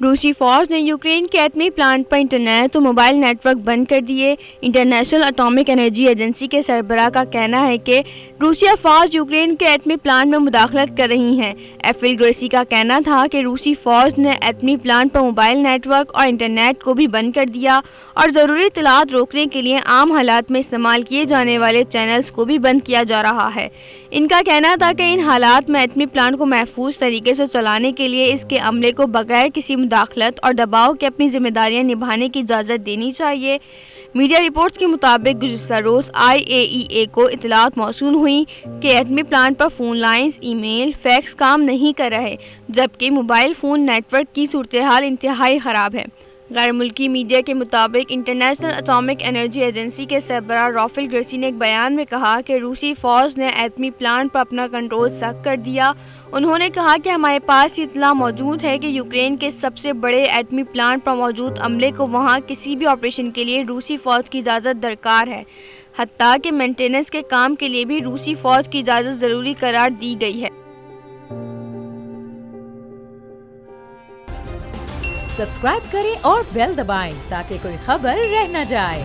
روسی فوج نے یوکرین کے ایٹمی پلانٹ پر انٹرنیٹ و موبائل نیٹ ورک بند کر دیے۔ انٹرنیشنل اٹامک انرجی ایجنسی کے سربراہ کا کہنا ہے کہ روسی افواج یوکرین کے ایٹمی پلانٹ میں مداخلت کر رہی ہیں۔ ایفل گریسی کا کہنا تھا کہ روسی فوج نے ایٹمی پلانٹ پر موبائل نیٹ ورک اور انٹرنیٹ کو بھی بند کر دیا اور ضروری اطلاعات روکنے کے لیے عام حالات میں استعمال کیے جانے والے چینلز کو بھی بند کیا جا رہا ہے۔ ان کا کہنا تھا کہ ان حالات میں ایٹمی پلانٹ کو محفوظ طریقے سے چلانے کے لیے اس کے عملے کو بغیر کسی مداخلت اور دباؤ کے اپنی ذمہ داریاں نبھانے کی اجازت دینی چاہیے۔ میڈیا رپورٹس کے مطابق گزشتہ روز IAEA کو اطلاعات موصول ہوئیں کہ ایٹمی پلانٹ پر فون لائنز، ای میل، فیکس کام نہیں کر رہے، جبکہ موبائل فون نیٹ ورک کی صورتحال انتہائی خراب ہے۔ غیر ملکی میڈیا کے مطابق انٹرنیشنل اٹامک انرجی ایجنسی کے سربراہ رافل گریسی نے ایک بیان میں کہا کہ روسی فوج نے ایٹمی پلانٹ پر اپنا کنٹرول سخت کر دیا۔ انہوں نے کہا کہ ہمارے پاس یہ اطلاع موجود ہے کہ یوکرین کے سب سے بڑے ایٹمی پلانٹ پر موجود عملے کو وہاں کسی بھی آپریشن کے لیے روسی فوج کی اجازت درکار ہے، حتیٰ کہ مینٹیننس کے کام کے لیے بھی روسی فوج کی اجازت ضروری قرار دی گئی ہے۔ سبسکرائب کریں اور بیل دبائیں تاکہ کوئی خبر رہ نہ جائے۔